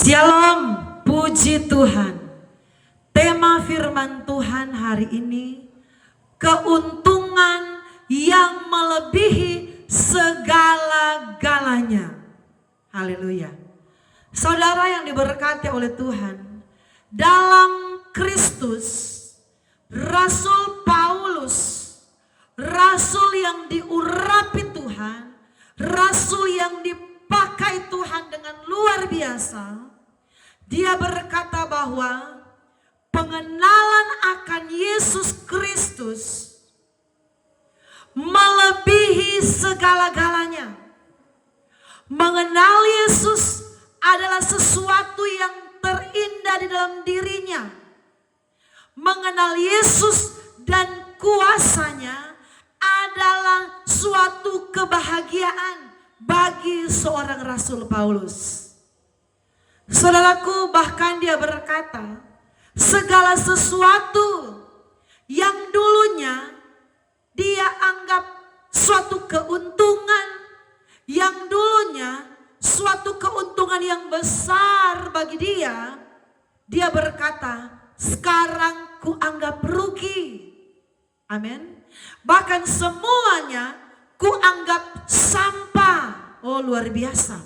Shalom, puji Tuhan. Tema firman Tuhan hari ini, keuntungan yang melebihi segala-galanya. Haleluya. Saudara yang diberkati oleh Tuhan, dalam Kristus, Rasul Paulus, rasul yang diurapi Tuhan, rasul yang dipakai Tuhan dengan luar biasa. Dia berkata bahwa pengenalan akan Yesus Kristus melebihi segala-galanya. Mengenal Yesus adalah sesuatu yang terindah di dalam dirinya. Mengenal Yesus dan kuasanya adalah suatu kebahagiaan bagi seorang Rasul Paulus. Saudaraku, bahkan dia berkata, segala sesuatu yang dulunya dia anggap suatu keuntungan, yang dulunya suatu keuntungan yang besar bagi dia, dia berkata, sekarang kuanggap rugi. Amin. Bahkan semuanya kuanggap sampah. Oh, luar biasa.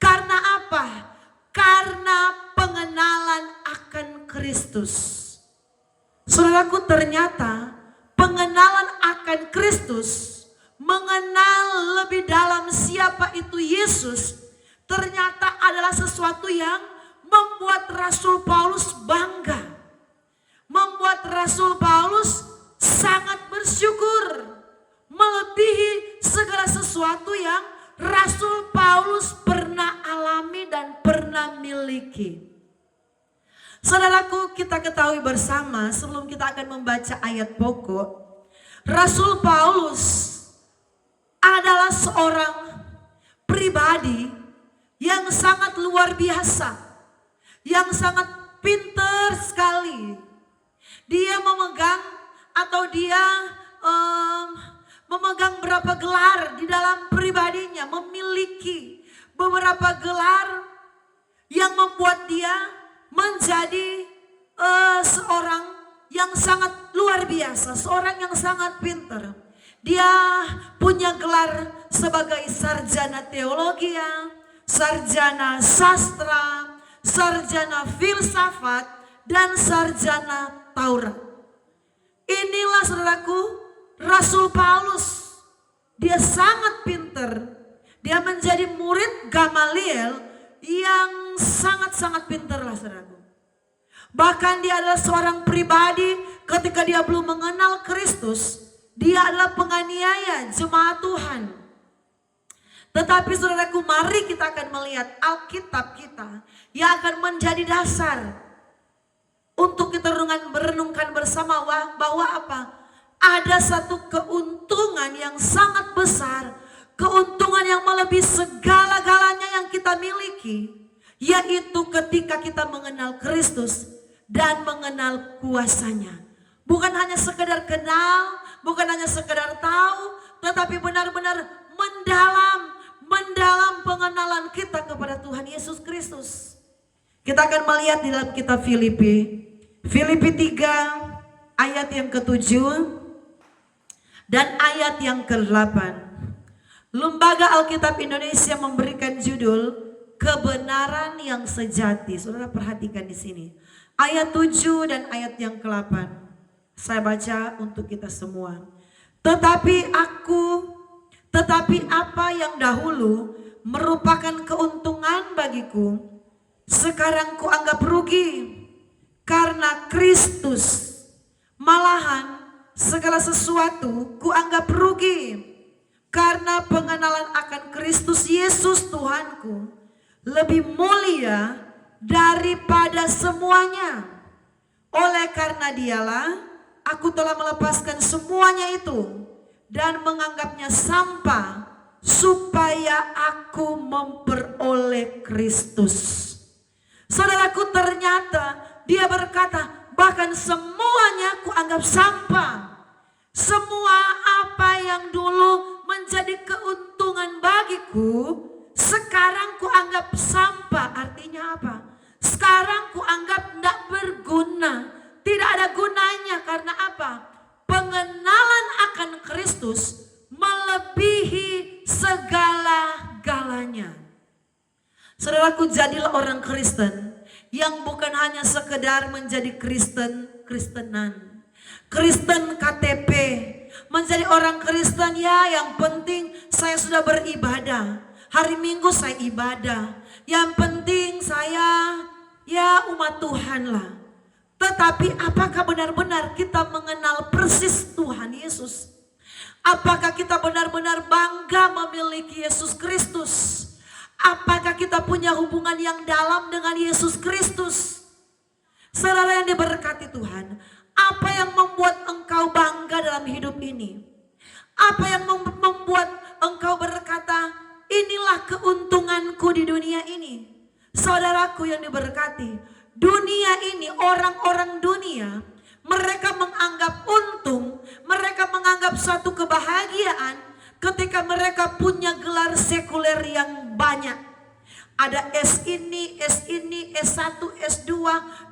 Karena apa? Karena pengenalan akan Kristus. Saudaraku, ternyata pengenalan akan Kristus, mengenal lebih dalam siapa itu Yesus, ternyata adalah sesuatu yang membuat Rasul Paulus bangga. Membuat Rasul Paulus sangat bersyukur, melebihi segala sesuatu yang Rasul Paulus pernah alami dan pernah miliki. Saudaraku, kita ketahui bersama sebelum kita akan membaca ayat pokok, Rasul Paulus adalah seorang pribadi yang sangat luar biasa, yang sangat pintar sekali. Dia memegang atau dia memegang berapa gelar di dalam pribadinya, memiliki beberapa gelar yang membuat dia menjadi seorang yang sangat luar biasa, seorang yang sangat pintar. Dia punya gelar sebagai sarjana teologi, sarjana sastra, sarjana filsafat, dan sarjana Taurat. Inilah saudaraku, Rasul Paulus. Dia sangat pintar. Dia menjadi murid Gamaliel yang sangat-sangat pintar lah saudaraku. Bahkan dia adalah seorang pribadi ketika dia belum mengenal Kristus. Dia adalah penganiaya jemaat Tuhan. Tetapi saudaraku, mari kita akan melihat Alkitab kita yang akan menjadi dasar untuk kita merenungkan bersama bahwa apa? Ada satu keuntungan yang sangat besar, keuntungan yang melebihi segala-galanya yang kita miliki, yaitu ketika kita mengenal Kristus dan mengenal kuasanya. Bukan hanya sekedar kenal, bukan hanya sekedar tahu, tetapi benar-benar mendalam pengenalan kita kepada Tuhan Yesus Kristus. Kita akan melihat di dalam kitab Filipi 3 ayat yang ke-7 dan ayat yang ke-8. Lembaga Alkitab Indonesia memberikan judul kebenaran yang sejati. Saudara perhatikan di sini. Ayat 7 dan ayat yang ke-8. Saya baca untuk kita semua. Tetapi apa yang dahulu merupakan keuntungan bagiku, sekarang kuanggap rugi karena Kristus. Malahan segala sesuatu kuanggap rugi karena pengenalan akan Kristus Yesus Tuhanku lebih mulia daripada semuanya. Oleh karena dialah aku telah melepaskan semuanya itu dan menganggapnya sampah supaya aku memperoleh Kristus. Saudaraku, ternyata dia berkata, bahkan semuanya kuanggap sampah. Semua apa yang dulu menjadi keuntungan bagiku, Sekarang kuanggap sampah, artinya apa? Sekarang kuanggap tidak berguna, tidak ada gunanya. Karena apa? Pengenalan akan Kristus melebihi segala-galanya. Saudaraku, jadilah orang Kristen yang bukan hanya sekedar menjadi Kristenan, Kristen KTP, menjadi orang Kristen ya yang penting saya sudah beribadah. Hari Minggu saya ibadah. Yang penting saya ya umat Tuhan lah. Tetapi apakah benar-benar kita mengenal persis Tuhan Yesus? Apakah kita benar-benar bangga memiliki Yesus Kristus? Apakah kita punya hubungan yang dalam dengan Yesus Kristus? Saudara yang diberkati Tuhan, apa yang membuat engkau bangga dalam hidup ini? Apa yang membuat engkau berkata, inilah keuntunganku di dunia ini? Saudaraku yang diberkati, dunia ini, orang-orang dunia, mereka menganggap untung, mereka menganggap suatu kebahagiaan ketika mereka punya gelar sekuler yang banyak. Ada S ini, S1, S2,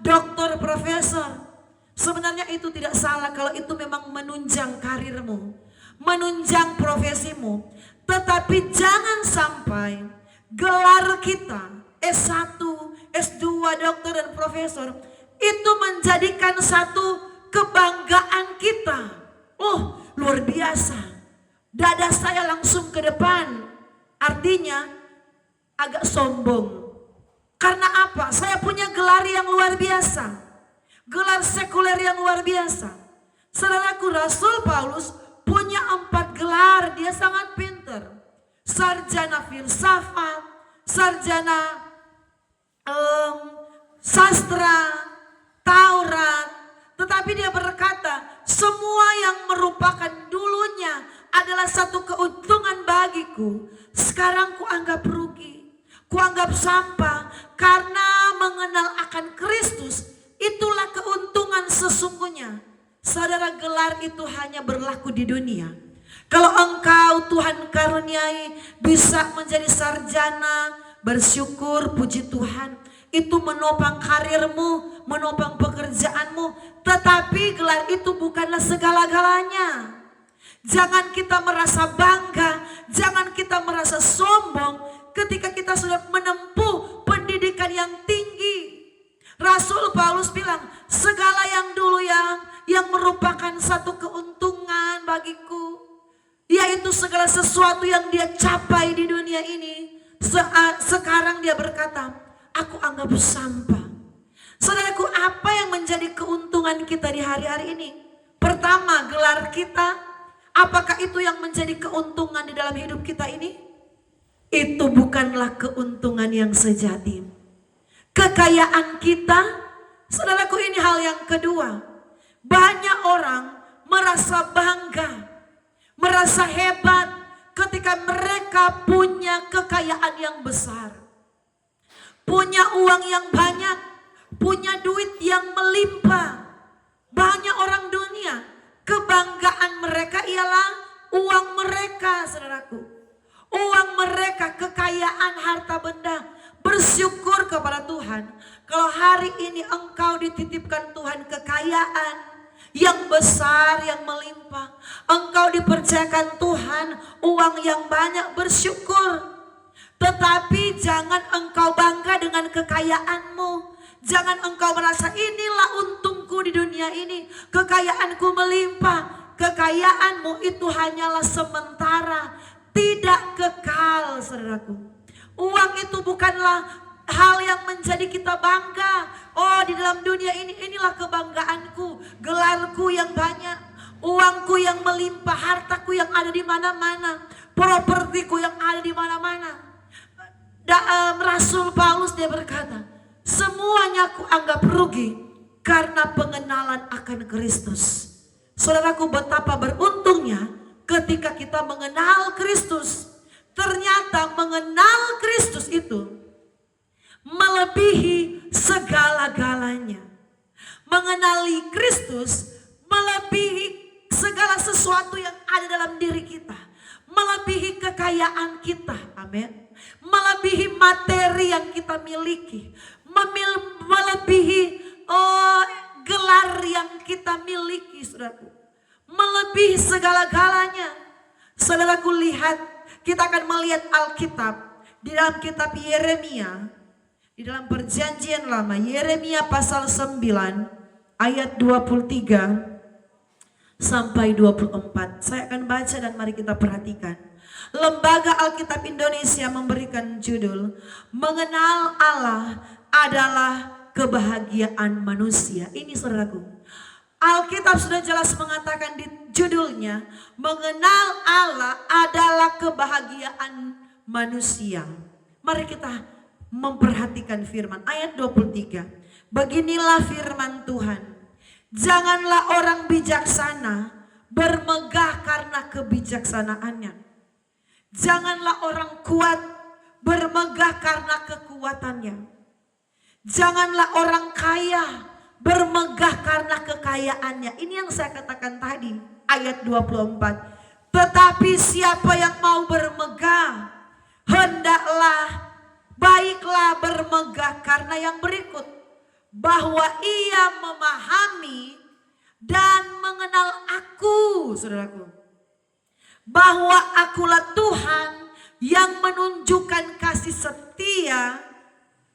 doktor, profesor. Sebenarnya itu tidak salah kalau itu memang menunjang karirmu, menunjang profesimu. Tetapi jangan sampai gelar kita S1, S2, dokter dan profesor itu menjadikan satu kebanggaan kita. Oh, luar biasa. Dada saya langsung ke depan. Artinya agak sombong. Karena apa? Saya punya gelar yang luar biasa. Gelar sekuler yang luar biasa. Saudaraku, Rasul Paulus punya 4 gelar, dia sangat pintar. Sarjana filsafat, sarjana sastra, Taurat. Tetapi dia berkata, semua yang merupakan dulunya adalah satu keuntungan bagiku, sekarang kuanggap rugi, kuanggap sampah. Karena mengenal akan Kristus, itulah keuntungan sesungguhnya. Saudara, gelar itu hanya berlaku di dunia. Kalau engkau Tuhan karuniai bisa menjadi sarjana, bersyukur, puji Tuhan. Itu menopang karirmu, menopang pekerjaanmu. Tetapi gelar itu bukanlah segala-galanya. Jangan kita merasa bangga, jangan kita merasa sombong ketika kita sudah menempuh pendidikan yang tinggi. Rasul Paulus bilang, segala yang dulu yang merupakan satu keuntungan bagiku, yaitu segala sesuatu yang dia capai di dunia ini, sekarang dia berkata, aku anggap sampah. Saudaraku, apa yang menjadi keuntungan kita di hari-hari ini? Pertama, gelar kita. Apakah itu yang menjadi keuntungan di dalam hidup kita ini? Itu bukanlah keuntungan yang sejati. Kekayaan kita, saudaraku, ini hal yang kedua. Banyak orang merasa bangga, merasa hebat ketika mereka punya kekayaan yang besar, punya uang yang banyak, punya duit yang melimpah. Banyak orang dunia, kebanggaan mereka ialah uang mereka, saudaraku. Uang mereka, kekayaan, harta benda. Bersyukur kepada Tuhan. Kalau hari ini engkau dititipkan Tuhan kekayaan yang besar, yang melimpah. Engkau dipercayakan Tuhan uang yang banyak, bersyukur. Tetapi jangan engkau bangga dengan kekayaanmu. Jangan engkau merasa inilah untungku di dunia ini. Kekayaanku melimpah. Kekayaanmu itu hanyalah sementara. Tidak kekal, saudaraku. Uang itu bukanlah hal yang menjadi kita bangga. Oh, di dalam dunia ini, inilah kebanggaanku. Gelarku yang banyak. Uangku yang melimpah. Hartaku yang ada di mana-mana. Propertiku yang ada di mana-mana. Rasul Paulus dia berkata, semuanya aku anggap rugi karena pengenalan akan Kristus. Saudaraku, betapa beruntungnya ketika kita mengenal Kristus. Ternyata mengenal Kristus itu melebihi segala-galanya. Mengenali Kristus melebihi segala sesuatu yang ada dalam diri kita. Melebihi kekayaan kita. Amin. melebihi materi yang kita miliki, melebihi gelar yang kita miliki, saudaraku. Melebihi segala-galanya. Saudaraku, lihat, kita akan melihat Alkitab di dalam kitab Yeremia, di dalam perjanjian lama, Yeremia pasal 9 ayat 23 sampai 24. Saya akan baca dan mari kita perhatikan. Lembaga Alkitab Indonesia memberikan judul, Mengenal Allah adalah Kebahagiaan Manusia. Ini saudaraku, Alkitab sudah jelas mengatakan di judulnya, Mengenal Allah adalah Kebahagiaan Manusia. Mari kita memperhatikan firman ayat 23. Beginilah firman Tuhan. Janganlah orang bijaksana bermegah karena kebijaksanaannya. Janganlah orang kuat bermegah karena kekuatannya. Janganlah orang kaya bermegah karena kekayaannya. Ini yang saya katakan tadi, ayat 24. Tetapi siapa yang mau bermegah, hendaklah baiklah bermegah karena yang berikut. Bahwa ia memahami dan mengenal aku, saudaraku. Bahwa akulah Tuhan yang menunjukkan kasih setia,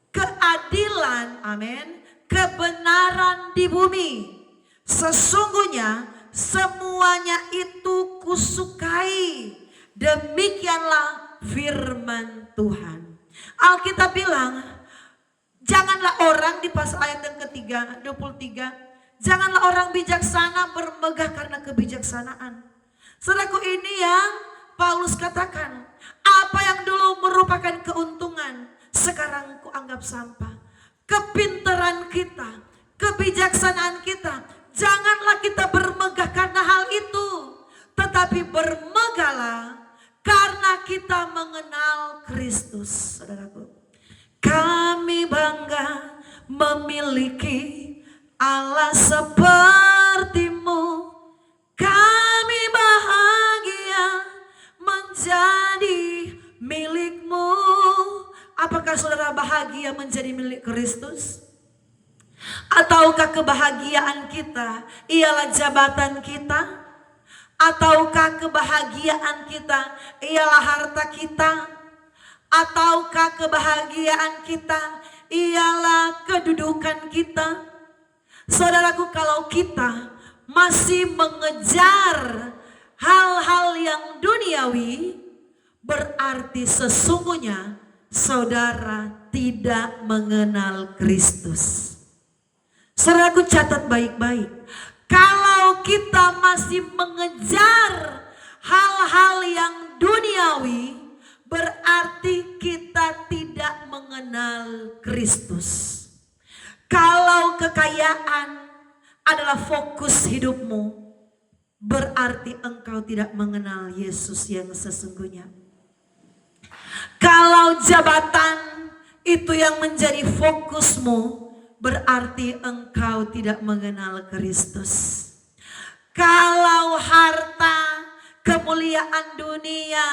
keadilan, amin, kebenaran di bumi. Sesungguhnya semuanya itu kusukai. Demikianlah firman Tuhan. Alkitab bilang, janganlah orang, di pasal ayat yang ketiga 23, janganlah orang bijaksana bermegah karena kebijaksanaan. Saudaraku, ini yang Paulus katakan, apa yang dulu merupakan keuntungan sekarang kuanggap sampah. Kepintaran kita, kebijaksanaan kita, janganlah kita bermegah karena hal itu, tetapi bermegahlah karena kita mengenal Kristus. Saudaraku, kami bangga memiliki Allah sepertimu. Kami bahagia menjadi milikmu. Apakah saudara bahagia menjadi milik Kristus? Ataukah kebahagiaan kita ialah jabatan kita? Ataukah kebahagiaan kita ialah harta kita? Ataukah kebahagiaan kita ialah kedudukan kita? Saudaraku, kalau kita masih mengejar hal-hal yang duniawi, berarti sesungguhnya saudara tidak mengenal Kristus. Saudaraku, catat baik-baik. Kalau kita masih mengejar hal-hal yang duniawi, berarti kita tidak mengenal Kristus. Kalau kekayaan adalah fokus hidupmu, berarti engkau tidak mengenal Yesus yang sesungguhnya. Kalau jabatan itu yang menjadi fokusmu, berarti engkau tidak mengenal Kristus. Kalau harta, kemuliaan dunia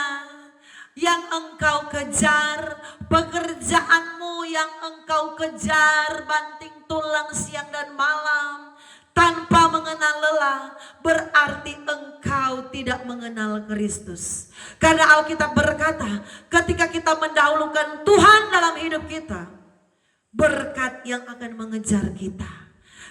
yang engkau kejar, pekerjaanmu yang engkau kejar banting tulang siang dan malam tanpa mengenal lelah, berarti engkau tidak mengenal Kristus. Karena Alkitab berkata, ketika kita mendahulukan Tuhan dalam hidup kita, berkat yang akan mengejar kita.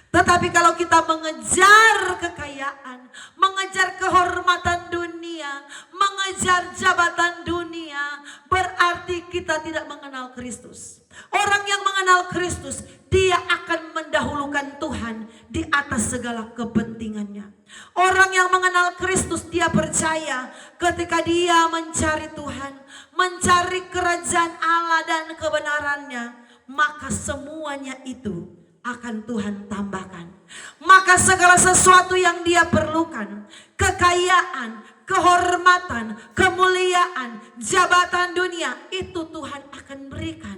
Tetapi kalau kita mengejar kekayaan, mengejar kehormatan dunia, mengejar jabatan dunia, berarti kita tidak mengenal Kristus. Orang yang mengenal Kristus, dia akan mendahulukan Tuhan di atas segala kepentingannya. Orang yang mengenal Kristus, dia percaya ketika dia mencari Tuhan, mencari kerajaan Allah dan kebenarannya, maka semuanya itu akan Tuhan tambahkan. Maka segala sesuatu yang dia perlukan, kekayaan, kehormatan, kemuliaan, jabatan dunia, itu Tuhan akan berikan.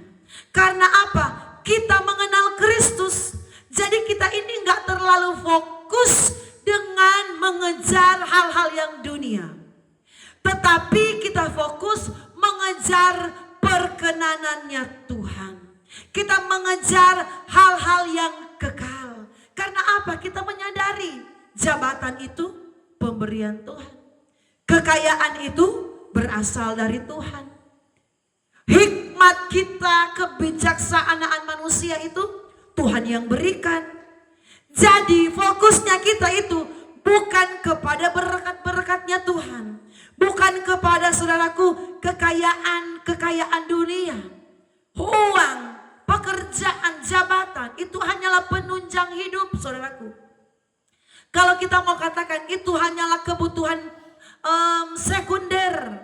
Karena apa? Kita mengenal Kristus. Jadi kita ini gak terlalu fokus dengan mengejar hal-hal yang dunia. Tetapi kita fokus mengejar perkenanannya Tuhan. Kita mengejar hal-hal yang kekal. Karena apa? Kita menyadari jabatan itu pemberian Tuhan. Kekayaan itu berasal dari Tuhan. Hikmat kita, kebijaksanaan manusia itu Tuhan yang berikan. Jadi fokusnya kita itu bukan kepada berkat-berkatnya Tuhan. Bukan kepada saudaraku kekayaan dunia. Uang, pekerjaan, jabatan itu hanyalah penunjang hidup saudaraku. Kalau kita mau katakan itu hanyalah kebutuhan sekunder.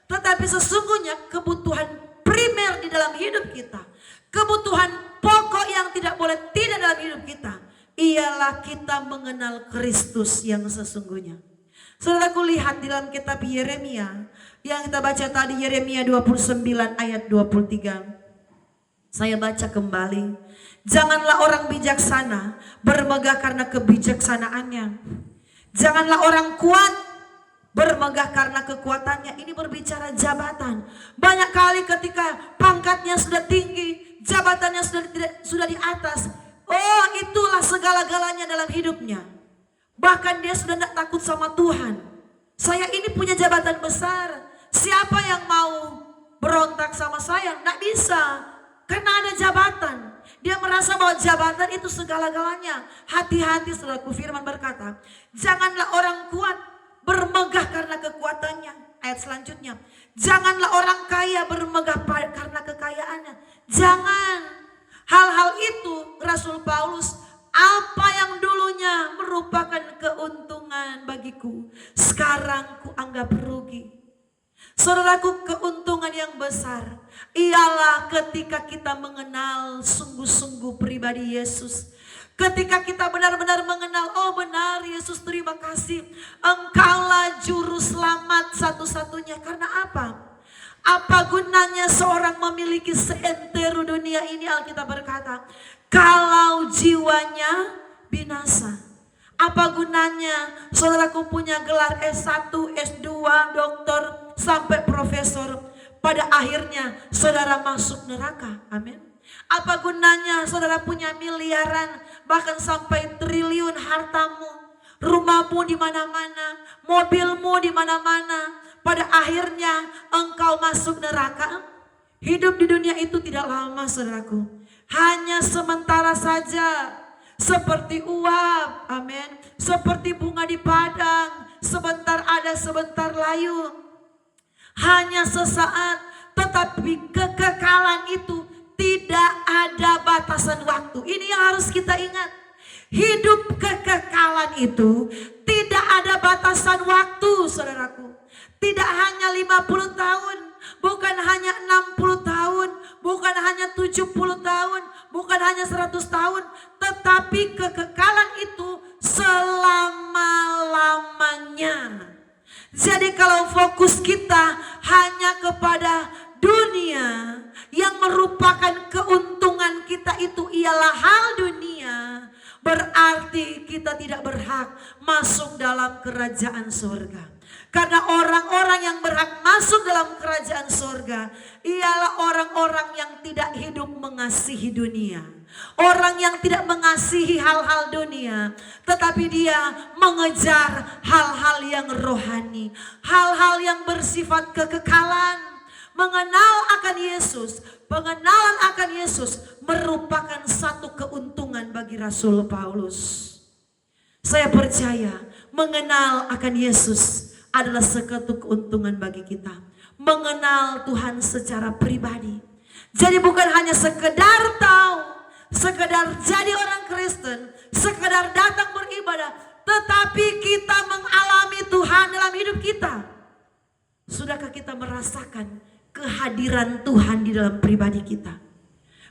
Tetapi sesungguhnya kebutuhan primer di dalam hidup kita. Kebutuhan pokok yang tidak boleh tidak dalam hidup kita. Ialah kita mengenal Kristus yang sesungguhnya. Saudaraku lihat di dalam kitab Yeremia. Yang kita baca tadi Yeremia 29 ayat 23. Saya baca kembali. Janganlah orang bijaksana bermegah karena kebijaksanaannya. Janganlah orang kuat bermegah karena kekuatannya. Ini berbicara jabatan. Banyak kali ketika pangkatnya sudah tinggi, jabatannya sudah di atas. Oh, itulah segala-galanya dalam hidupnya. Bahkan dia sudah tidak takut sama Tuhan. Saya ini punya jabatan besar. Siapa yang mau berontak sama saya? Tidak bisa. Karena ada jabatan. Dia merasa bahwa jabatan itu segala-galanya. Hati-hati saudaraku, firman berkata, janganlah orang kuat bermegah karena kekuatannya. Ayat selanjutnya, janganlah orang kaya bermegah karena kekayaannya. Jangan. Hal-hal itu Rasul Paulus, apa yang dulunya merupakan keuntungan bagiku, sekarang kuanggap rugi. Saudaraku, keuntungan yang besar ialah ketika kita mengenal sungguh-sungguh pribadi Yesus. Ketika kita benar-benar mengenal, oh benar Yesus, terima kasih, Engkaulah juru selamat satu-satunya. Karena apa? Apa gunanya seorang memiliki seantero dunia ini? Alkitab berkata, kalau jiwanya binasa. Apa gunanya saudaraku punya gelar S1, S2, doktor, sampai profesor. Pada akhirnya saudara masuk neraka. Amin. Apa gunanya saudara punya miliaran, bahkan sampai triliun hartamu, rumahmu di mana-mana, mobilmu di mana-mana. Pada akhirnya engkau masuk neraka. Hidup di dunia itu tidak lama saudaraku. Hanya sementara saja. Seperti uap. Amin. Seperti bunga di padang. Sebentar ada, sebentar layu. Hanya sesaat. Tetapi kekekalan itu tidak ada batasan waktu. Ini yang harus kita ingat. Hidup kekekalan itu tidak ada batasan waktu saudaraku. Tidak hanya 50 tahun, bukan hanya 60 tahun, bukan hanya 70 tahun, bukan hanya 100 tahun, tetapi kekekalan itu selama-lamanya. Jadi kalau fokus kita hanya kepada dunia yang merupakan keuntungan kita itu ialah hal dunia, berarti kita tidak berhak masuk dalam kerajaan surga. Karena orang-orang yang berhak masuk dalam kerajaan surga ialah orang-orang yang tidak hidup mengasihi dunia. Orang yang tidak mengasihi hal-hal dunia, tetapi dia mengejar hal-hal yang rohani, hal-hal yang bersifat kekekalan. Mengenal akan Yesus, pengenalan akan Yesus merupakan satu keuntungan bagi Rasul Paulus. Saya percaya mengenal akan Yesus adalah satu keuntungan bagi kita. Mengenal Tuhan secara pribadi. Jadi bukan hanya sekedar tahu, sekedar jadi orang Kristen, sekedar datang beribadah, tetapi kita mengalami Tuhan dalam hidup kita. Sudahkah kita merasakan kehadiran Tuhan di dalam pribadi kita?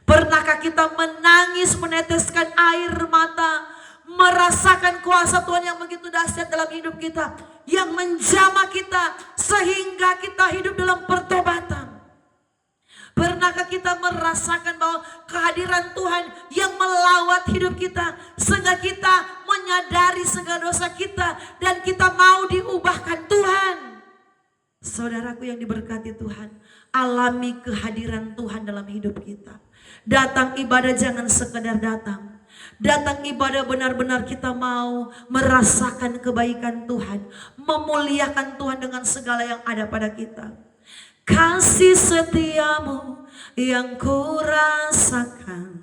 Pernahkah kita menangis, meneteskan air mata, merasakan kuasa Tuhan yang begitu dahsyat dalam hidup kita, yang menjamah kita sehingga kita hidup dalam pertobatan? Pernahkah kita merasakan bahwa kehadiran Tuhan yang melawat hidup kita sehingga kita menyadari segala dosa kita dan kita mau diubahkan Tuhan? Saudaraku yang diberkati Tuhan, alami kehadiran Tuhan dalam hidup kita. Datang ibadah jangan sekedar datang. Datang ibadah benar-benar kita mau merasakan kebaikan Tuhan, memuliakan Tuhan dengan segala yang ada pada kita. Kasih setiamu yang kurasakan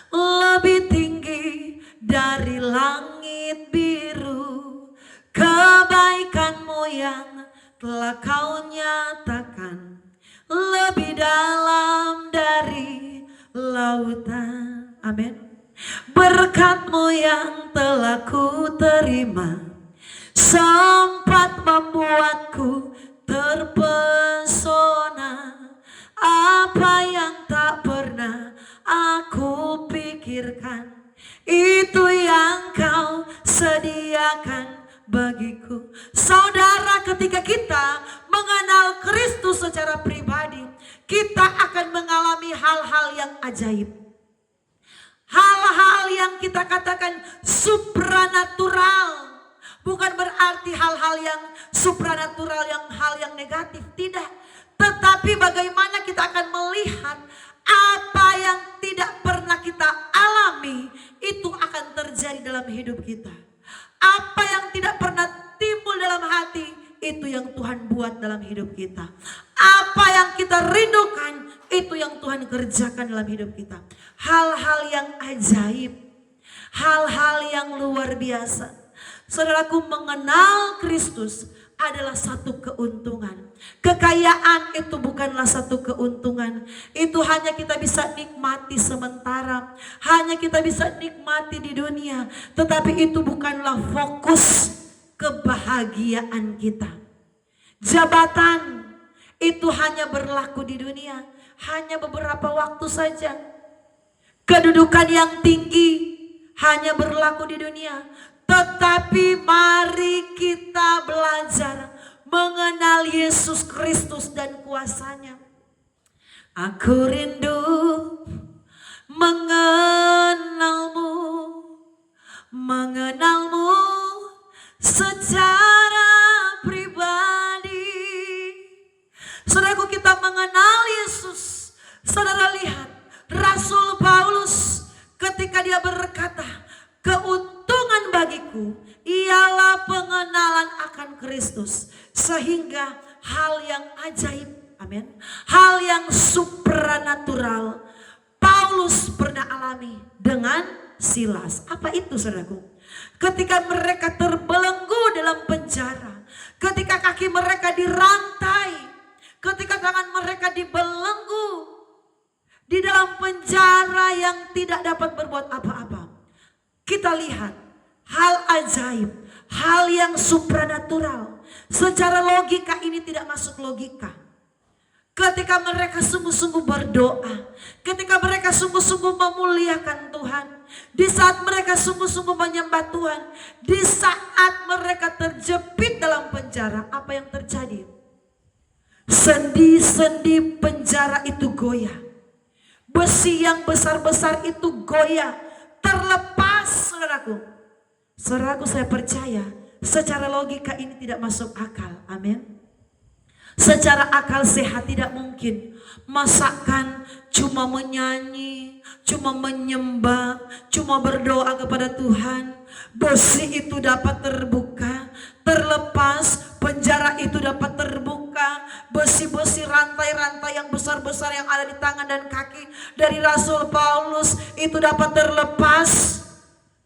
lebih tinggi dari langit biru. Kebaikanmu yang telah kau nyatakan lebih dalam dari lautan. Amin. Berkat-Mu yang telah ku terima sempat membuatku terpesona. Apa yang tak pernah aku pikirkan, itu yang kau sediakan bagiku. Saudara, ketika kita mengenal Kristus secara pribadi, kita akan mengalami hal-hal yang ajaib. Hal-hal yang kita katakan supranatural. Bukan berarti hal-hal yang supranatural yang hal yang negatif, tidak. Tetapi bagaimana kita akan melihat apa yang tidak pernah kita alami, itu akan terjadi dalam hidup kita. Apa yang tidak pernah timbul dalam hati, itu yang Tuhan buat dalam hidup kita. Apa yang kita rindukan, itu yang Tuhan kerjakan dalam hidup kita. Hal-hal yang ajaib, hal-hal yang luar biasa. Saudaraku, mengenal Kristus adalah satu keuntungan. Kekayaan itu bukanlah satu keuntungan. Itu hanya kita bisa nikmati sementara. Hanya kita bisa nikmati di dunia. Tetapi itu bukanlah fokus kebahagiaan kita. Jabatan itu hanya berlaku di dunia. Hanya beberapa waktu saja. Kedudukan yang tinggi hanya berlaku di dunia. Tetapi mari kita belajar mengenal Yesus Kristus dan kuasanya. Aku rindu mengenalmu, mengenalmu secara pribadi. Saudaraku, kita mengenal Yesus. Saudara lihat Rasul Paulus ketika dia berkata, keuntungan bagiku ialah pengenalan akan Kristus. Sehingga hal yang ajaib, amin, hal yang supranatural Paulus pernah alami dengan Silas. Apa itu, saudaraku? Ketika mereka terbelenggu dalam penjara, ketika kaki mereka dirantai, ketika tangan mereka dibelenggu di dalam penjara yang tidak dapat berbuat apa-apa, kita lihat hal ajaib, hal yang supranatural. Secara logika ini tidak masuk logika. Ketika mereka sungguh-sungguh berdoa, ketika mereka sungguh-sungguh memuliakan Tuhan, di saat mereka sungguh-sungguh menyembah Tuhan, di saat mereka terjepit dalam penjara, apa yang terjadi? Sendi-sendi penjara itu goyah. Besi yang besar-besar itu goyah, terlepas, saudaraku. Saudaraku, saya percaya secara logika ini tidak masuk akal. Amin. Secara akal sehat tidak mungkin. Masakan cuma menyanyi, cuma menyembah, cuma berdoa kepada Tuhan, besi itu dapat terbuka, terlepas, penjara itu dapat terbuka, besi-besi rantai-rantai yang besar-besar yang ada di tangan dan kaki dari Rasul Paulus itu dapat terlepas.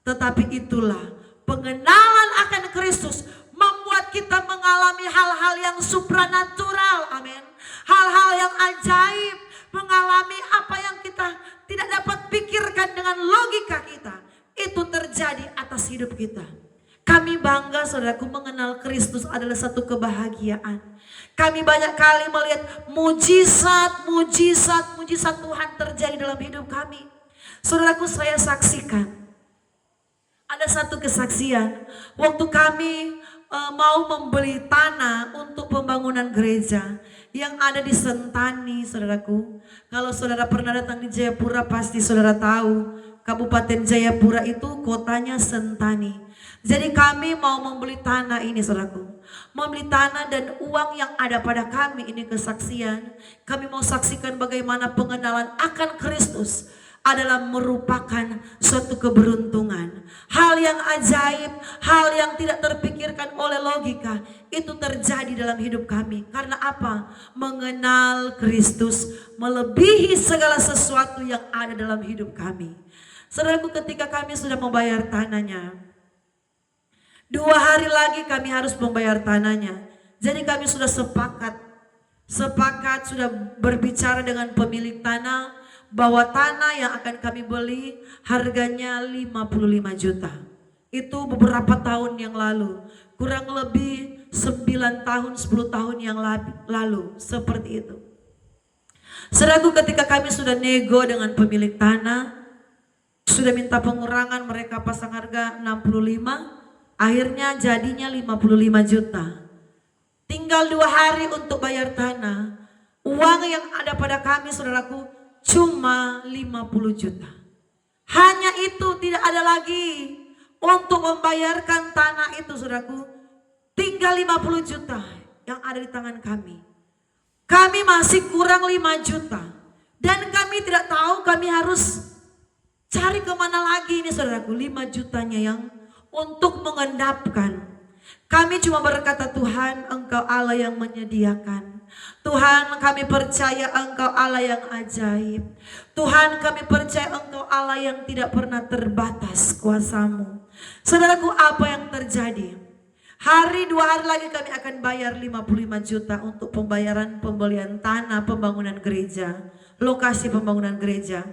Tetapi itulah pengenalan akan Kristus membuat kita mengalami hal-hal yang supranatural, amin. Hal-hal yang ajaib, mengalami apa yang kita tidak dapat pikirkan dengan logika kita. Itu terjadi atas hidup kita. Kami bangga, saudaraku, mengenal Kristus adalah satu kebahagiaan. Kami banyak kali melihat mujizat Tuhan terjadi dalam hidup kami. Saudaraku, saya saksikan. Ada satu kesaksian, waktu kami mau membeli tanah untuk pembangunan gereja yang ada di Sentani, saudaraku. Kalau saudara pernah datang di Jayapura pasti saudara tahu, Kabupaten Jayapura itu kotanya Sentani. Jadi kami mau membeli tanah ini, saudaraku. membeli tanah dan uang yang ada pada kami. Ini kesaksian. Kami mau saksikan bagaimana pengenalan akan Kristus adalah merupakan suatu keberuntungan. Hal yang ajaib, hal yang tidak terpikirkan oleh logika, itu terjadi dalam hidup kami. Karena apa? Mengenal Kristus melebihi segala sesuatu yang ada dalam hidup kami. Saudaraku, ketika kami sudah membayar tanahnya, 2 hari lagi kami harus membayar tanahnya. Jadi kami sudah sepakat sudah berbicara dengan pemilik tanah bahwa tanah yang akan kami beli harganya 55 juta. Itu beberapa tahun yang lalu, kurang lebih 9 tahun, 10 tahun yang lalu, seperti itu. Saudaraku, ketika kami sudah nego dengan pemilik tanah, sudah minta pengurangan, mereka pasang harga 65, akhirnya jadinya 55 juta. Tinggal 2 hari untuk bayar tanah. Uang yang ada pada kami, saudaraku, cuma 50 juta. Hanya itu, tidak ada lagi untuk membayarkan tanah itu, saudaraku. Tinggal 50 juta yang ada di tangan kami. Kami masih kurang 5 juta. Dan kami tidak tahu kami harus cari kemana lagi ini, saudaraku, 5 jutanya yang untuk mengendapkan. Kami cuma berkata, Tuhan, Engkau Allah yang menyediakan. Tuhan, kami percaya Engkau Allah yang ajaib. Tuhan, kami percaya Engkau Allah yang tidak pernah terbatas kuasa-Mu. Saudaraku, apa yang terjadi? 2 hari lagi kami akan bayar 55 juta untuk pembayaran pembelian tanah pembangunan gereja, lokasi pembangunan gereja.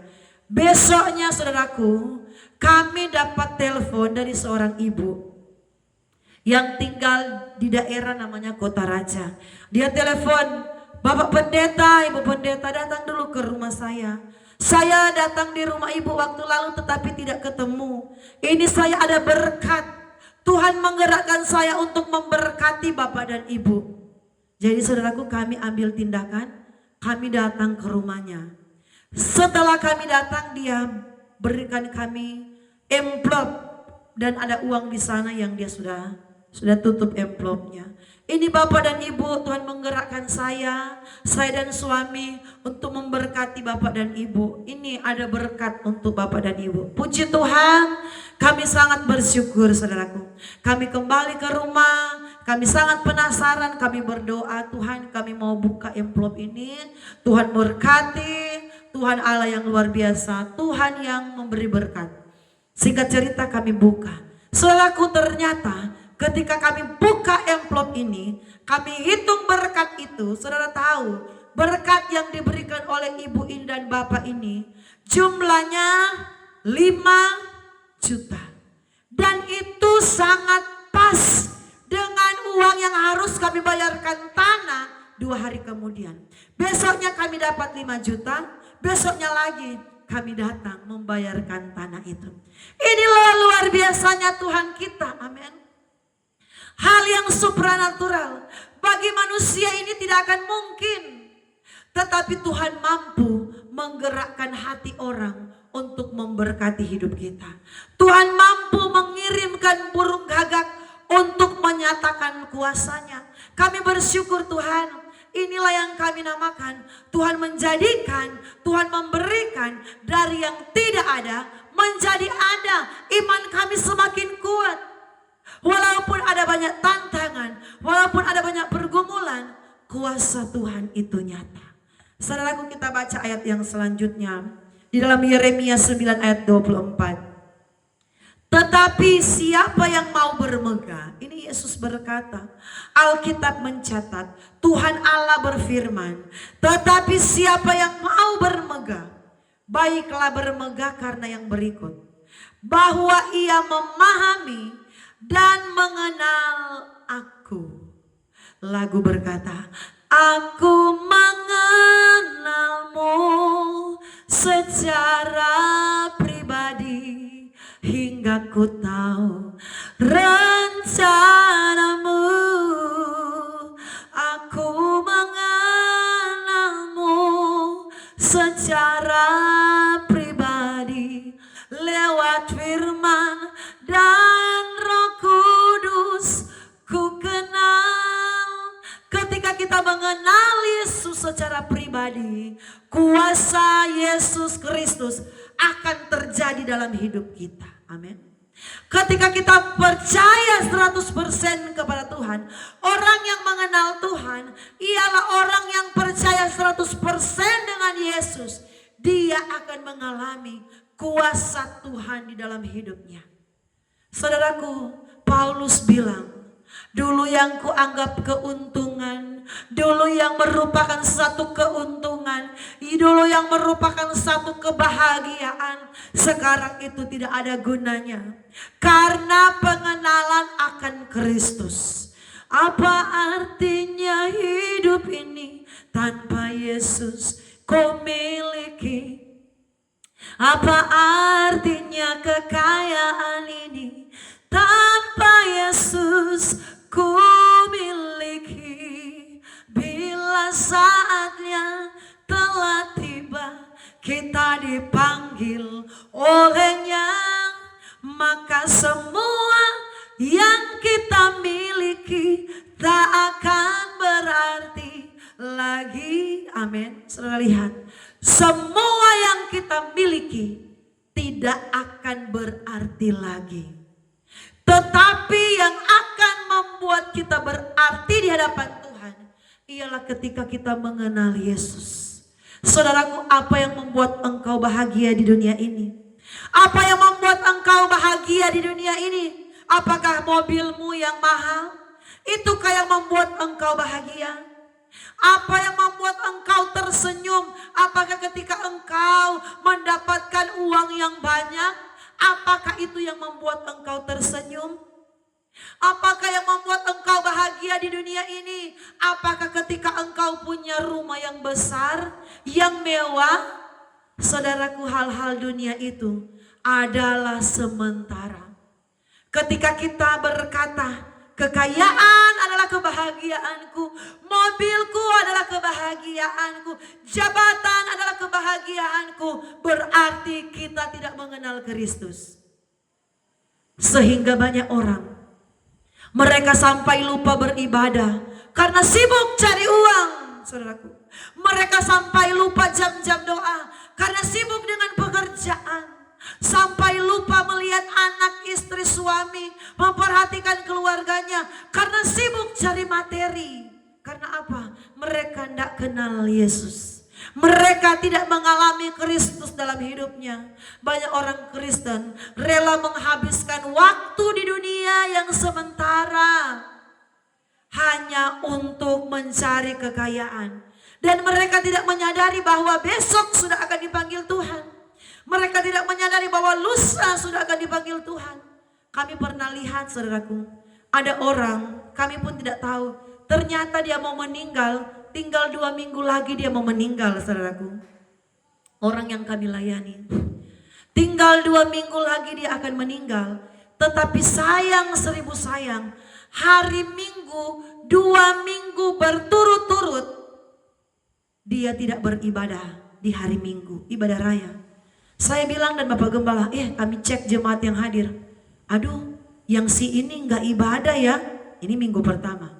Besoknya, saudaraku, kami dapat telepon dari seorang ibu yang tinggal di daerah namanya Kota Raja. Dia telepon, Bapak Pendeta, Ibu Pendeta, datang dulu ke rumah saya. Saya datang di rumah ibu waktu lalu tetapi tidak ketemu. Ini saya ada berkat. Tuhan menggerakkan saya untuk memberkati Bapak dan Ibu. Jadi saudaraku, kami ambil tindakan, kami datang ke rumahnya. Setelah kami datang, dia berikan kami amplop dan ada uang di sana yang dia sudah tutup amplopnya. Ini Bapak dan Ibu, Tuhan menggerakkan saya dan suami untuk memberkati Bapak dan Ibu. Ini ada berkat untuk Bapak dan Ibu. Puji Tuhan, kami sangat bersyukur, saudaraku. Kami kembali ke rumah, kami sangat penasaran, kami berdoa, Tuhan, kami mau buka amplop ini. Tuhan berkati, Tuhan Allah yang luar biasa, Tuhan yang memberi berkat. Singkat cerita, kami buka. Saudaraku, ternyata ketika kami buka amplop ini, kami hitung berkat itu. Saudara tahu, berkat yang diberikan oleh Ibu Indah dan Bapak ini jumlahnya 5 juta. Dan itu sangat pas dengan uang yang harus kami bayarkan tanah 2 hari kemudian. Besoknya kami dapat 5 juta, besoknya lagi kami datang membayarkan tanah itu. Inilah luar biasanya Tuhan kita, amin. Hal yang supranatural bagi manusia ini tidak akan mungkin. Tetapi Tuhan mampu menggerakkan hati orang untuk memberkati hidup kita. Tuhan mampu mengirimkan burung gagak untuk menyatakan kuasanya. Kami bersyukur Tuhan, inilah yang kami namakan Tuhan menjadikan, Tuhan memberikan dari yang tidak ada menjadi ada. Iman kami semakin kuat. Walaupun ada banyak tantangan, walaupun ada banyak pergumulan, kuasa Tuhan itu nyata. Saudaraku, kita baca ayat yang selanjutnya di dalam Yeremia 9 ayat 24. Tetapi siapa yang mau bermegah, ini Yesus berkata, Alkitab mencatat, Tuhan Allah berfirman, tetapi siapa yang mau bermegah, baiklah bermegah karena yang berikut, bahwa ia memahami dan mengenal aku. Lagu berkata, aku mengenalmu secara pribadi, hingga ku tahu rencanamu. Aku mengenalmu secara pribadi, lewat firman dan Roh Kudus ku kenal secara pribadi, kuasa Yesus Kristus akan terjadi dalam hidup kita. Amin. Ketika kita percaya 100% kepada Tuhan, orang yang mengenal Tuhan ialah orang yang percaya 100% dengan Yesus. Dia akan mengalami kuasa Tuhan di dalam hidupnya. Saudaraku, Paulus bilang, dulu yang kuanggap keuntungan, dulu yang merupakan satu keuntungan, dulu yang merupakan satu kebahagiaan, sekarang itu tidak ada gunanya. Karena pengenalan akan Kristus. Apa artinya hidup ini tanpa Yesus kau miliki? Apa artinya kekayaan ini tanpa Yesus ku miliki? Bila saatnya telah tiba, kita dipanggil olehnya, maka semua yang kita miliki tak akan berarti lagi. Amin. Saudara lihat, semua yang kita miliki tidak akan berarti lagi. Tetapi yang akan membuat kita berarti di hadapan Tuhan ialah ketika kita mengenal Yesus. Saudaraku, apa yang membuat engkau bahagia di dunia ini? Apa yang membuat engkau bahagia di dunia ini? Apakah mobilmu yang mahal? Itukah yang membuat engkau bahagia? Apa yang membuat engkau tersenyum? Apakah ketika engkau mendapatkan uang yang banyak? Apakah itu yang membuat engkau tersenyum? Apakah yang membuat engkau bahagia di dunia ini? Apakah ketika engkau punya rumah yang besar, yang mewah? Saudaraku, hal-hal dunia itu adalah sementara. Ketika kita berkata, kekayaan adalah kebahagiaanku, mobilku adalah kebahagiaanku, jabatan adalah kebahagiaanku, berarti kita tidak mengenal Kristus. Sehingga banyak orang, mereka sampai lupa beribadah karena sibuk cari uang, saudaraku. Mereka sampai lupa jam-jam doa karena sibuk dengan pekerjaan. Sampai lupa melihat anak, istri, suami, memperhatikan keluarganya karena sibuk cari materi. Karena apa? Mereka tidak kenal Yesus. Mereka tidak mengalami Kristus dalam hidupnya. Banyak orang Kristen rela menghabiskan waktu di dunia yang sementara hanya untuk mencari kekayaan. Dan mereka tidak menyadari bahwa besok sudah akan dipanggil Tuhan. Mereka tidak menyadari bahwa lusa sudah akan dipanggil Tuhan. Kami pernah lihat, saudaraku, ada orang, kami pun tidak tahu, ternyata dia mau meninggal, tinggal 2 minggu lagi dia mau meninggal, saudaraku. Orang yang kami layani, tinggal 2 minggu lagi dia akan meninggal. Tetapi sayang 1000 sayang, hari Minggu 2 minggu berturut-turut dia tidak beribadah di hari Minggu, ibadah raya. Saya bilang dan Bapak Gembala, kami cek jemaat yang hadir. Aduh, yang si ini nggak ibadah ya. Ini minggu pertama.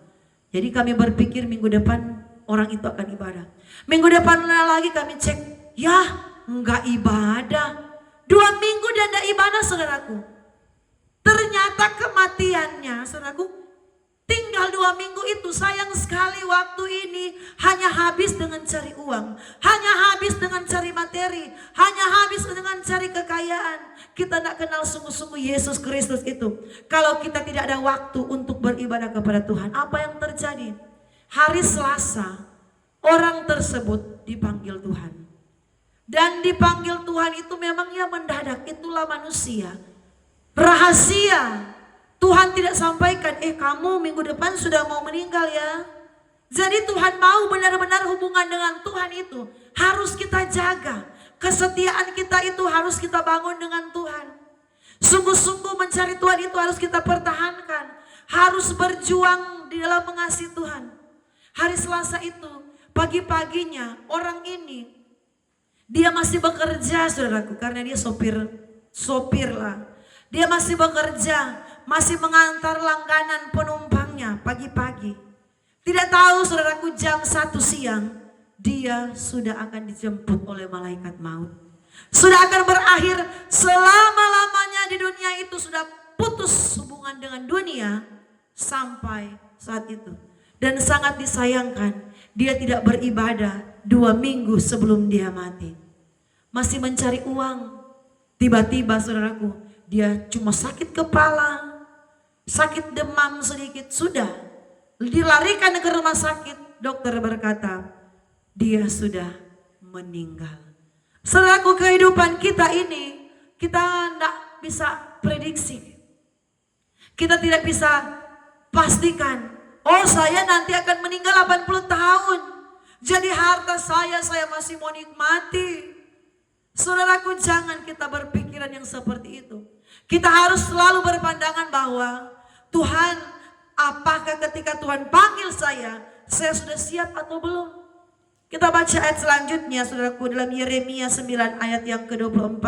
Jadi kami berpikir minggu depan orang itu akan ibadah. Minggu depan lagi kami cek, ya nggak ibadah. 2 minggu dia nggak ibadah, saudaraku. Ternyata kematiannya, saudaraku, tinggal 2 minggu itu. Sayang sekali waktu ini hanya habis dengan cari uang, hanya habis dengan cari materi, hanya habis dengan cari kekayaan. Kita tidak kenal sungguh-sungguh Yesus Kristus itu. Kalau kita tidak ada waktu untuk beribadah kepada Tuhan, apa yang terjadi? Hari Selasa, orang tersebut dipanggil Tuhan. Dan dipanggil Tuhan itu memang ya mendadak, itulah manusia. Rahasia. Tuhan tidak sampaikan, kamu minggu depan sudah mau meninggal ya. Jadi Tuhan mau benar-benar hubungan dengan Tuhan itu harus kita jaga. Kesetiaan kita itu harus kita bangun dengan Tuhan. Sungguh-sungguh mencari Tuhan itu harus kita pertahankan. Harus berjuang di dalam mengasihi Tuhan. Hari Selasa itu, pagi-paginya orang ini, dia masih bekerja, saudaraku, karena dia sopir lah. Dia masih bekerja, masih mengantar langganan penumpangnya pagi-pagi. Tidak tahu, saudaraku, jam 1 siang dia sudah akan dijemput oleh malaikat maut. Sudah akan berakhir selama-lamanya di dunia itu, sudah putus hubungan dengan dunia sampai saat itu. Dan sangat disayangkan, dia tidak beribadah 2 minggu sebelum dia mati. Masih mencari uang. Tiba-tiba saudaraku, dia cuma sakit kepala, sakit demam sedikit, sudah dilarikan ke rumah sakit. Dokter berkata, dia sudah meninggal. Saudaraku, kehidupan kita ini, kita tidak bisa prediksi. Kita tidak bisa pastikan, oh saya nanti akan meninggal 80 tahun. Jadi harta saya masih mau nikmati. Saudaraku, jangan kita berpikiran yang seperti itu. Kita harus selalu berpandangan bahwa Tuhan, apakah ketika Tuhan panggil saya sudah siap atau belum? Kita baca ayat selanjutnya, saudaraku, dalam Yeremia 9 ayat yang ke-24.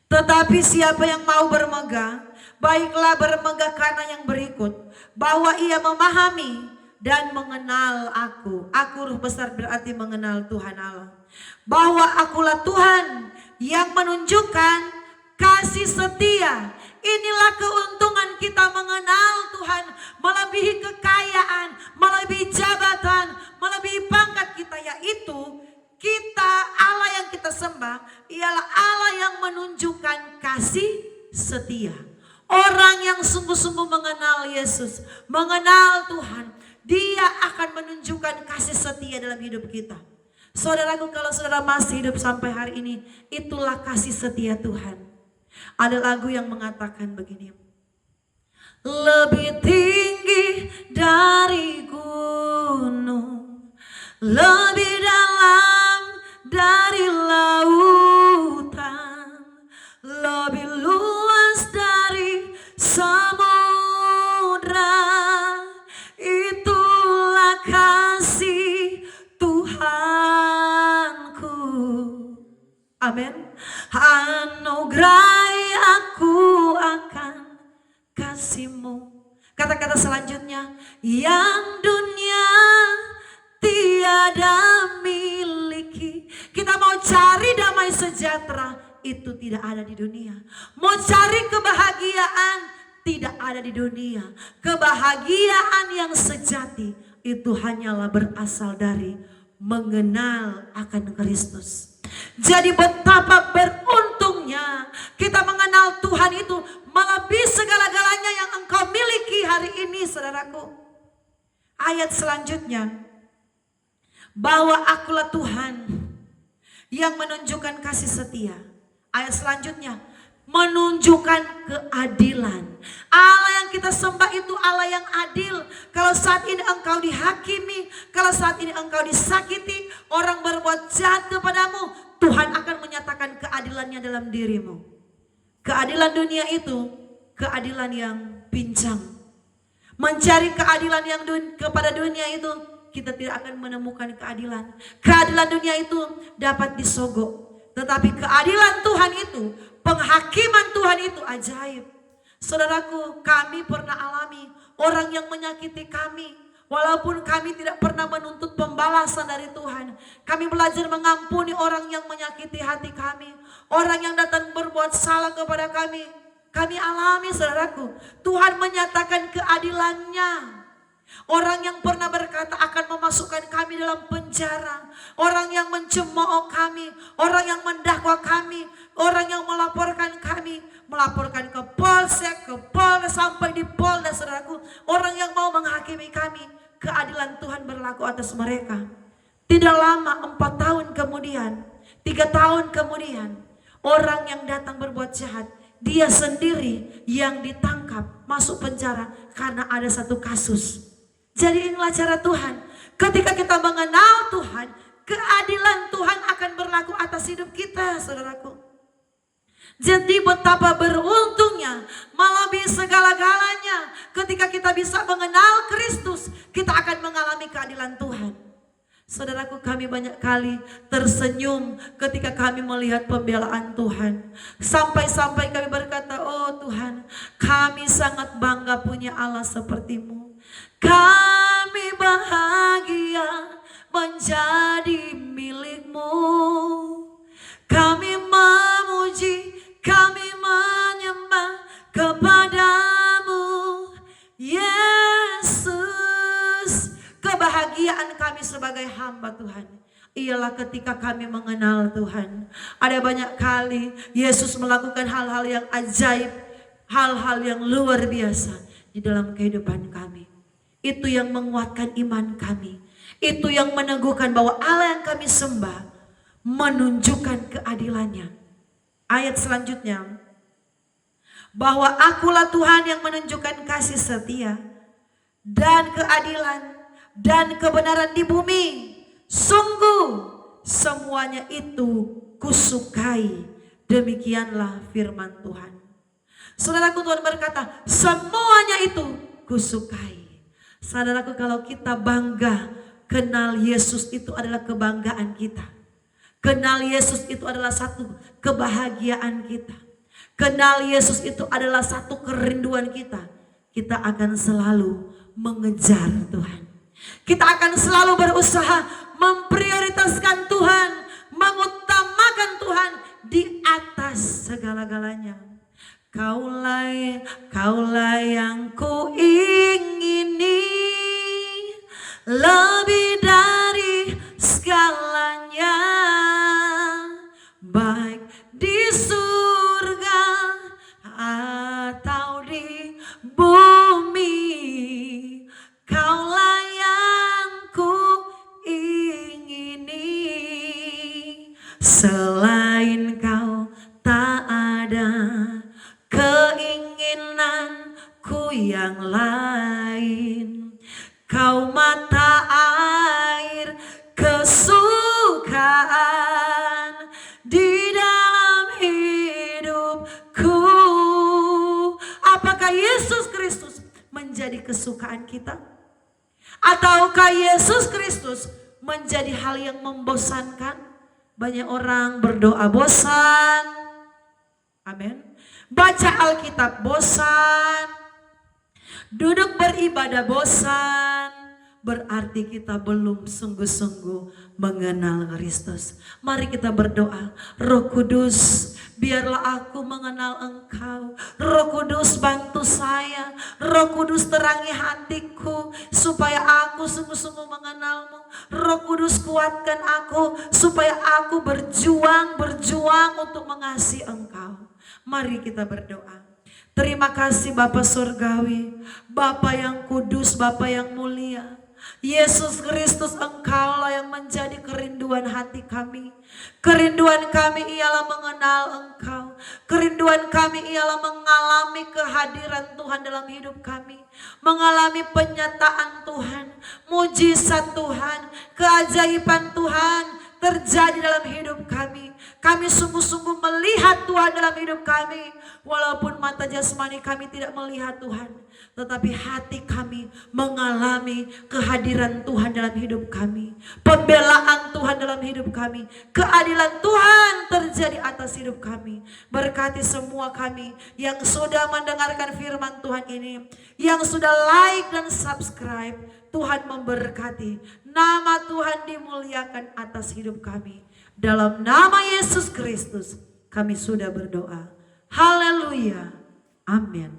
Tetapi siapa yang mau bermegah, baiklah bermegah karena yang berikut, bahwa ia memahami dan mengenal aku. Aku Ruh besar berarti mengenal Tuhan Allah. Bahwa akulah Tuhan yang menunjukkan kasih setia. Inilah keuntungan kita mengenal Tuhan, melebihi kekayaan, melebihi jabatan, melebihi pangkat kita, yaitu kita, Allah yang kita sembah ialah Allah yang menunjukkan kasih setia. Orang yang sungguh-sungguh mengenal Yesus, mengenal Tuhan, dia akan menunjukkan kasih setia dalam hidup kita. Saudaraku, kalau saudara masih hidup sampai hari ini, itulah kasih setia Tuhan. Ada lagu yang mengatakan begini. Lebih tinggi dari gunung, lebih dalam dari lautan, lebih luas dari samudra, itulah kasih Tuhanku. Amin. Anugerai aku akan kasih-Mu. Kata-kata selanjutnya, yang dunia tiada miliki. Kita mau cari damai sejahtera, itu tidak ada di dunia. Mau cari kebahagiaan, tidak ada di dunia. Kebahagiaan yang sejati itu hanyalah berasal dari mengenal akan Kristus. Jadi betapa beruntungnya kita mengenal Tuhan itu melebihi segala-galanya yang engkau miliki hari ini, saudaraku. Ayat selanjutnya, bahwa akulah Tuhan yang menunjukkan kasih setia. Ayat selanjutnya, menunjukkan keadilan. Allah yang kita sembah itu Allah yang adil. Kalau saat ini engkau dihakimi, kalau saat ini engkau disakiti, orang berbuat jahat kepadamu, Tuhan akan menyatakan keadilannya dalam dirimu. Keadilan dunia itu keadilan yang pincang. Mencari keadilan yang kepada dunia itu, kita tidak akan menemukan keadilan. Keadilan dunia itu dapat disogok. Tetapi keadilan Tuhan itu, penghakiman Tuhan itu ajaib. Saudaraku, kami pernah alami orang yang menyakiti kami. Walaupun kami tidak pernah menuntut pembalasan dari Tuhan. Kami belajar mengampuni orang yang menyakiti hati kami. Orang yang datang berbuat salah kepada kami. Kami alami, saudaraku. Tuhan menyatakan keadilannya. Orang yang pernah berkata akan memasukkan kami dalam penjara. Orang yang mencemooh kami. Orang yang mendakwa kami. Orang yang melaporkan kami. Melaporkan ke polsek, ke polres, sampai di polda, saudaraku. Orang yang mau menghakimi kami. Keadilan Tuhan berlaku atas mereka. Tidak lama, 4 tahun kemudian, 3 tahun kemudian, orang yang datang berbuat jahat, dia sendiri yang ditangkap, masuk penjara karena ada satu kasus. Jadi inilah cara Tuhan. Ketika kita mengenal Tuhan, keadilan Tuhan akan berlaku atas hidup kita, saudaraku. Jadi betapa beruntungnya, melebihi segala-galanya, ketika kita bisa mengenal Kristus, kita akan mengalami keadilan Tuhan. Saudaraku, kami banyak kali tersenyum ketika kami melihat pembelaan Tuhan. Sampai-sampai kami berkata, oh Tuhan, kami sangat bangga punya Allah seperti-Mu. Kami bahagia menjadi milik-Mu. Kami memuji, kami menyembah kepada-Mu, Yesus. Kebahagiaan kami sebagai hamba Tuhan ialah ketika kami mengenal Tuhan. Ada banyak kali Yesus melakukan hal-hal yang ajaib, hal-hal yang luar biasa di dalam kehidupan kami. Itu yang menguatkan iman kami. Itu yang meneguhkan bahwa Allah yang kami sembah menunjukkan keadilannya. Ayat selanjutnya, bahwa akulah Tuhan yang menunjukkan kasih setia dan keadilan dan kebenaran di bumi. Sungguh semuanya itu kusukai. Demikianlah firman Tuhan. Saudaraku, Tuhan berkata, semuanya itu kusukai. Saudaraku, kalau kita bangga, kenal Yesus itu adalah kebanggaan kita. Kenal Yesus itu adalah satu kebahagiaan kita. Kenal Yesus itu adalah satu kerinduan kita. Kita akan selalu mengejar Tuhan. Kita akan selalu berusaha memprioritaskan Tuhan, mengutamakan Tuhan di atas segala-galanya. Kaulah yang kuingini, lebih dari segalanya, baik di surga atau di bumi. Kaulah yang kuingini, selain Kau tak ada keinginanku yang lain. Kau mata air kesukaan di dalam hidupku. Apakah Yesus Kristus menjadi kesukaan kita? Ataukah Yesus Kristus menjadi hal yang membosankan? Banyak orang berdoa bosan. Amin. Baca Alkitab bosan. Duduk beribadah bosan. Berarti kita belum sungguh-sungguh mengenal Kristus. Mari kita berdoa. Roh Kudus, biarlah aku mengenal Engkau. Roh Kudus, bantu saya. Roh Kudus, terangi hatiku supaya aku sungguh-sungguh mengenal-Mu. Roh Kudus, kuatkan aku supaya aku berjuang untuk mengasihi Engkau. Mari kita berdoa. Terima kasih Bapa Surgawi, Bapa yang kudus, Bapa yang mulia. Yesus Kristus, Engkaulah yang menjadi kerinduan hati kami. Kerinduan kami ialah mengenal Engkau. Kerinduan kami ialah mengalami kehadiran Tuhan dalam hidup kami. Mengalami penyataan Tuhan, mujizat Tuhan, keajaiban Tuhan terjadi dalam hidup kami. Kami sungguh-sungguh melihat Tuhan dalam hidup kami. Walaupun mata jasmani kami tidak melihat Tuhan, tetapi hati kami mengalami kehadiran Tuhan dalam hidup kami. Pembelaan Tuhan dalam hidup kami. Keadilan Tuhan terjadi atas hidup kami. Berkati semua kami yang sudah mendengarkan firman Tuhan ini, yang sudah like dan subscribe. Tuhan memberkati. Nama Tuhan dimuliakan atas hidup kami. Dalam nama Yesus Kristus kami sudah berdoa. Haleluya. Amin.